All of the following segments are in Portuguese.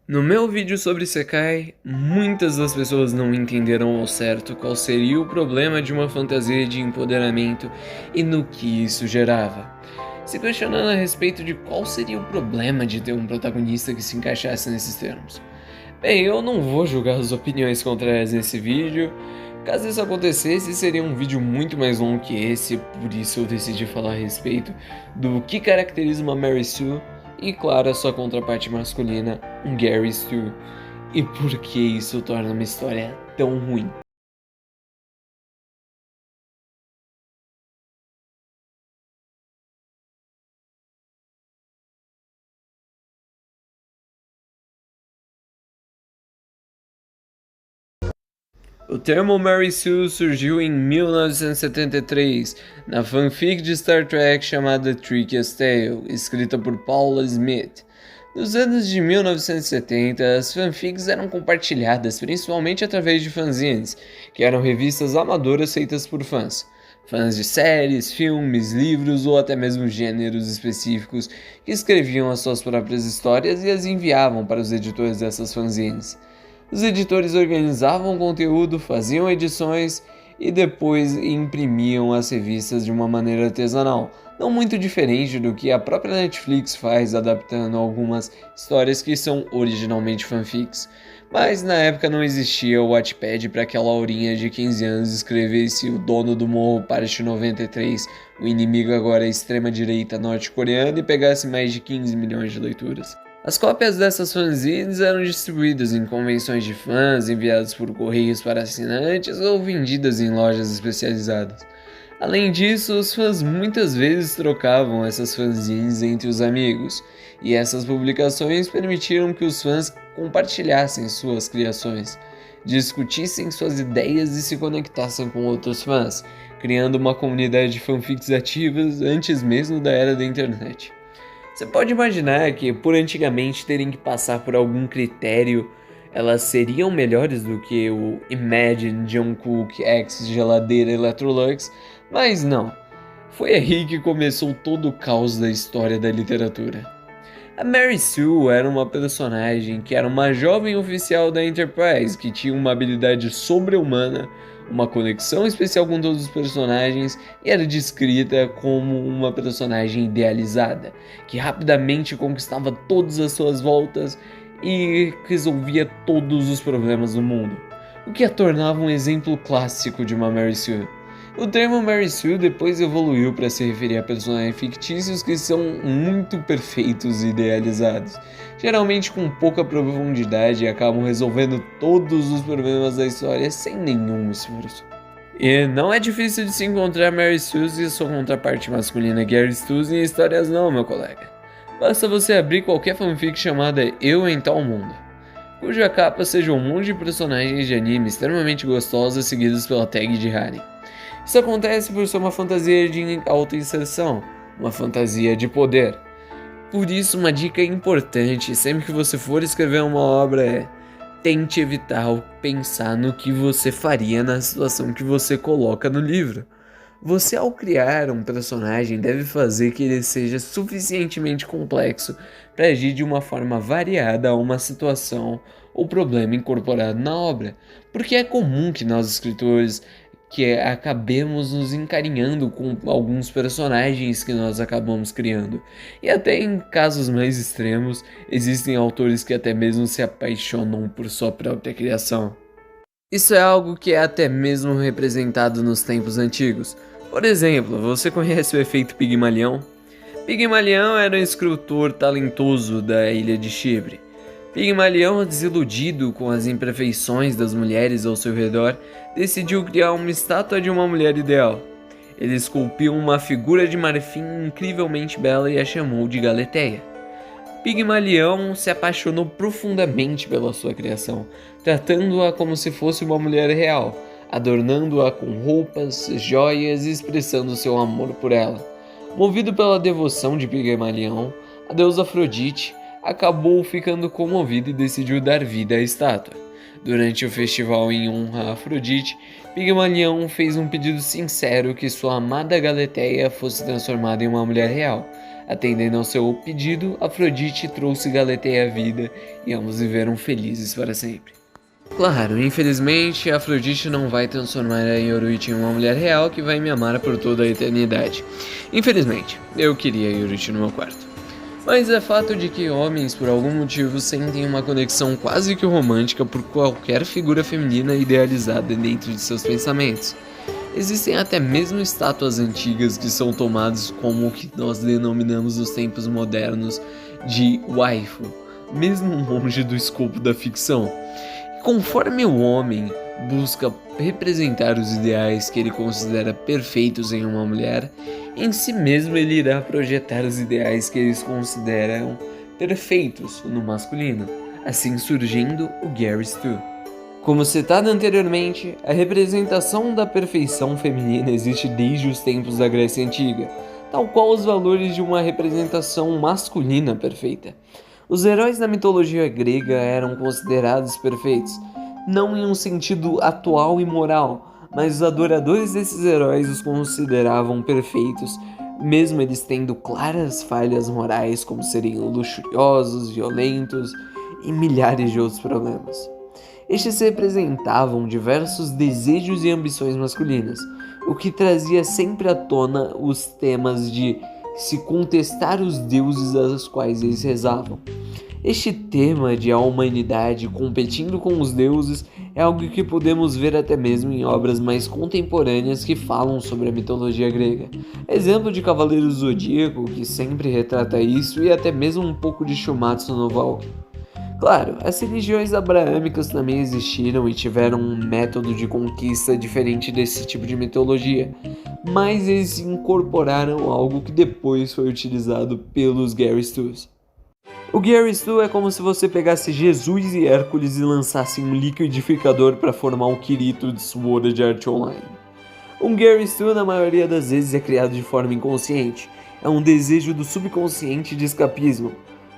No meu vídeo sobre Isekai, muitas das pessoas não entenderam ao certo qual seria o problema de uma fantasia de empoderamento e no que isso gerava, se questionando a respeito de qual seria o problema de ter um protagonista que se encaixasse nesses termos. Bem, eu não vou julgar as opiniões contrárias nesse vídeo. Caso isso acontecesse, seria um vídeo muito mais longo que esse, por isso eu decidi falar a respeito do que caracteriza uma Mary Sue e, claro, a sua contraparte masculina, um Gary Stu, e por que isso torna uma história tão ruim. O termo Mary Sue surgiu em 1973, na fanfic de Star Trek chamada Trickiest Tale, escrita por Paula Smith. Nos anos de 1970, as fanfics eram compartilhadas principalmente através de fanzines, que eram revistas amadoras feitas por fãs. Fãs de séries, filmes, livros ou até mesmo gêneros específicos que escreviam as suas próprias histórias e as enviavam para os editores dessas fanzines. Os editores organizavam o conteúdo, faziam edições e depois imprimiam as revistas de uma maneira artesanal, não muito diferente do que a própria Netflix faz adaptando algumas histórias que são originalmente fanfics. Mas na época não existia o Wattpad para aquela aurinha de 15 anos escrevesse o dono do morro parte 93, o inimigo agora é extrema-direita norte-coreana e pegasse mais de 15 milhões de leituras. As cópias dessas fanzines eram distribuídas em convenções de fãs, enviadas por correios para assinantes ou vendidas em lojas especializadas. Além disso, os fãs muitas vezes trocavam essas fanzines entre os amigos, e essas publicações permitiram que os fãs compartilhassem suas criações, discutissem suas ideias e se conectassem com outros fãs, criando uma comunidade de fanfics ativas antes mesmo da era da internet. Você pode imaginar que, por antigamente terem que passar por algum critério, elas seriam melhores do que o Imagine Jungkook X Geladeira Electrolux, mas não. Foi aí que começou todo o caos da história da literatura. A Mary Sue era uma personagem que era uma jovem oficial da Enterprise que tinha uma habilidade sobre-humana, uma conexão especial com todos os personagens e era descrita como uma personagem idealizada, que rapidamente conquistava todas as suas voltas e resolvia todos os problemas do mundo, o que a tornava um exemplo clássico de uma Mary Sue. O termo Mary Sue depois evoluiu para se referir a personagens fictícios que são muito perfeitos e idealizados, geralmente com pouca profundidade e acabam resolvendo todos os problemas da história sem nenhum esforço. E não é difícil de se encontrar Mary Sue e sua contraparte masculina Gary Stu em histórias não, meu colega. Basta você abrir qualquer fanfic chamada Eu em Tal Mundo, cuja capa seja um monte de personagens de anime extremamente gostosas seguidos pela tag de Harem. Isso acontece por ser uma fantasia de autoinserção, uma fantasia de poder. Por isso, uma dica importante sempre que você for escrever uma obra é: tente evitar pensar no que você faria na situação que você coloca no livro. Você, ao criar um personagem, deve fazer que ele seja suficientemente complexo para agir de uma forma variada a uma situação ou problema incorporado na obra, porque é comum que nós escritores acabemos nos encariñando com alguns personagens que nós acabamos criando. E até em casos mais extremos, existem autores que até mesmo se apaixonam por sua própria criação. Isso é algo que é até mesmo representado nos tempos antigos. Por exemplo, você conhece o efeito Pigmalião? Pigmalião era um escultor talentoso da ilha de Chipre. Pigmalião, desiludido com as imperfeições das mulheres ao seu redor, decidiu criar uma estátua de uma mulher ideal. Ele esculpiu uma figura de marfim incrivelmente bela e a chamou de Galateia. Pigmalião se apaixonou profundamente pela sua criação, tratando-a como se fosse uma mulher real, adornando-a com roupas, joias e expressando seu amor por ela. Movido pela devoção de Pigmalião, a deusa Afrodite acabou ficando comovida e decidiu dar vida à estátua. Durante o festival em honra a Afrodite, Pigmalião fez um pedido sincero que sua amada Galateia fosse transformada em uma mulher real, Atendendo ao seu pedido, Afrodite trouxe Galateia à vida e ambos viveram felizes para sempre. Claro, infelizmente, Afrodite não vai transformar a Yoruichi em uma mulher real que vai me amar por toda a eternidade. Infelizmente, eu queria a Yoruichi no meu quarto. Mas é fato de que homens, por algum motivo, sentem uma conexão quase que romântica por qualquer figura feminina idealizada dentro de seus pensamentos. Existem até mesmo estátuas antigas que são tomadas como o que nós denominamos nos tempos modernos de waifu, mesmo longe do escopo da ficção. Conforme o homem busca representar os ideais que ele considera perfeitos em uma mulher, em si mesmo ele irá projetar os ideais que eles consideram perfeitos no masculino, assim surgindo o Gary Stu. Como citado anteriormente, a representação da perfeição feminina existe desde os tempos da Grécia Antiga, tal qual os valores de uma representação masculina perfeita. Os heróis da mitologia grega eram considerados perfeitos, não em um sentido atual e moral, mas os adoradores desses heróis os consideravam perfeitos, mesmo eles tendo claras falhas morais como serem luxuriosos, violentos e milhares de outros problemas. Estes representavam diversos desejos e ambições masculinas, o que trazia sempre à tona os temas de se contestar os deuses aos quais eles rezavam. Este tema de a humanidade competindo com os deuses é algo que podemos ver até mesmo em obras mais contemporâneas que falam sobre a mitologia grega. Exemplo de Cavaleiro do Zodíaco, que sempre retrata isso, e até mesmo um pouco de Shumatsu no Valkyrie. Claro, as religiões abraâmicas também existiram e tiveram um método de conquista diferente desse tipo de mitologia, mas eles incorporaram algo que depois foi utilizado pelos Gary Stus. O Gary Stu é como se você pegasse Jesus e Hércules e lançasse um liquidificador para formar um Kirito de Sword Art Online. Um Gary Stu na maioria das vezes é criado de forma inconsciente, é um desejo do subconsciente de escapismo.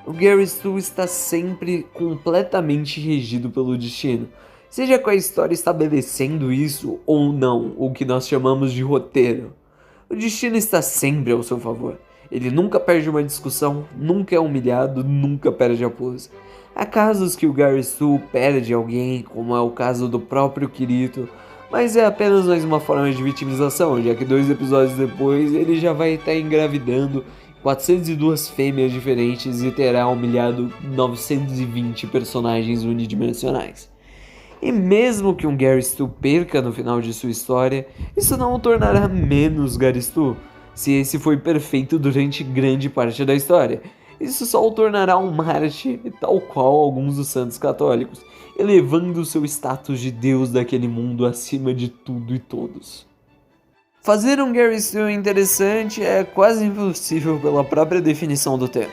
O Gary Stu está sempre completamente regido pelo destino, seja com a história estabelecendo isso ou não, o que nós chamamos de roteiro. O destino está sempre ao seu favor. Ele nunca perde uma discussão, nunca é humilhado, nunca perde a pose. Há casos que o Gary Stu perde alguém, como é o caso do próprio Kirito, mas é apenas mais uma forma de vitimização, já que 2 episódios depois ele já vai estar engravidando 402 fêmeas diferentes e terá humilhado 920 personagens unidimensionais. E mesmo que um Gary Stu perca no final de sua história, isso não o tornará menos Gary Stu, se esse foi perfeito durante grande parte da história. Isso só o tornará um mártir, tal qual alguns dos santos católicos, elevando seu status de Deus daquele mundo acima de tudo e todos. Fazer um Gary Stu interessante é quase impossível pela própria definição do termo.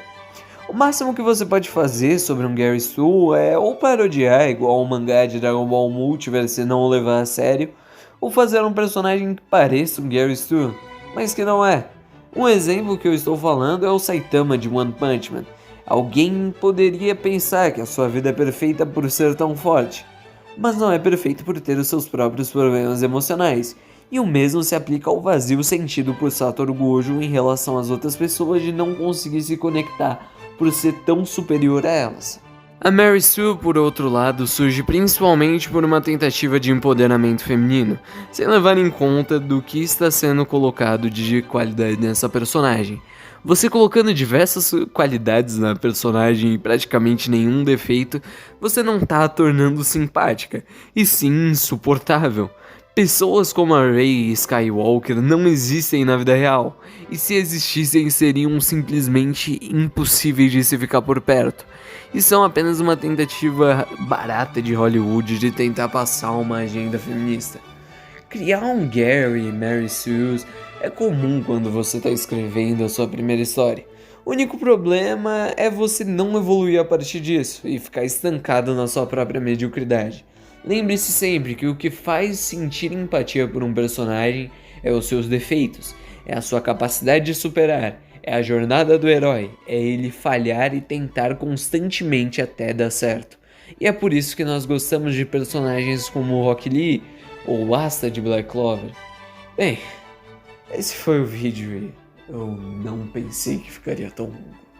O máximo que você pode fazer sobre um Gary Stu é ou parodiar igual o mangá de Dragon Ball Multiverse e não o levar a sério, ou fazer um personagem que pareça um Gary Stu, mas que não é. Um exemplo que eu estou falando é o Saitama de One Punch Man. Alguém poderia pensar que a sua vida é perfeita por ser tão forte, mas não é perfeito por ter os seus próprios problemas emocionais. E o mesmo se aplica ao vazio sentido por Satoru Gojo em relação às outras pessoas de não conseguir se conectar por ser tão superior a elas. A Mary Sue, por outro lado, surge principalmente por uma tentativa de empoderamento feminino, sem levar em conta do que está sendo colocado de qualidade nessa personagem. Você colocando diversas qualidades na personagem e praticamente nenhum defeito, você não está a tornando simpática, e sim insuportável. Pessoas como a Rey Skywalker não existem na vida real, e se existissem seriam simplesmente impossíveis de se ficar por perto. E são apenas uma tentativa barata de Hollywood de tentar passar uma agenda feminista. Criar um Gary e Mary Sue é comum quando você está escrevendo a sua primeira história. O único problema é você não evoluir a partir disso e ficar estancado na sua própria mediocridade. Lembre-se sempre que o que faz sentir empatia por um personagem é os seus defeitos, é a sua capacidade de superar, é a jornada do herói, é ele falhar e tentar constantemente até dar certo. E é por isso que nós gostamos de personagens como o Rock Lee ou o Asta de Black Clover. Bem, esse foi o vídeo e Eu não pensei que ficaria tão longo.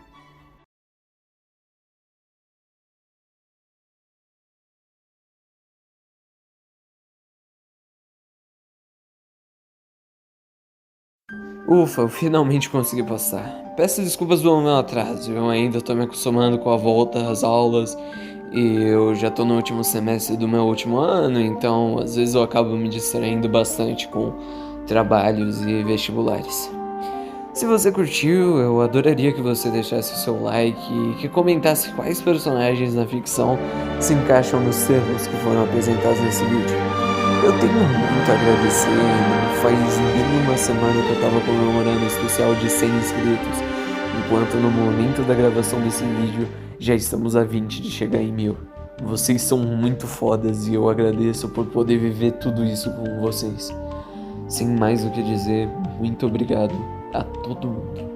Ufa, eu finalmente consegui passar. Peço desculpas pelo meu atraso, eu ainda tô me acostumando com a volta às aulas e eu já tô no último semestre do meu último ano, então às vezes eu acabo me distraindo bastante com trabalhos e vestibulares. Se você curtiu, eu adoraria que você deixasse o seu like e que comentasse quais personagens na ficção se encaixam nos termos que foram apresentados nesse vídeo. Eu tenho muito a agradecer, não faz nem uma semana que eu tava comemorando o especial de 100 inscritos, enquanto no momento da gravação desse vídeo já estamos a 20 de chegar em 1000. Vocês são muito fodas e eu agradeço por poder viver tudo isso com vocês. Sem mais o que dizer, muito obrigado a todo mundo.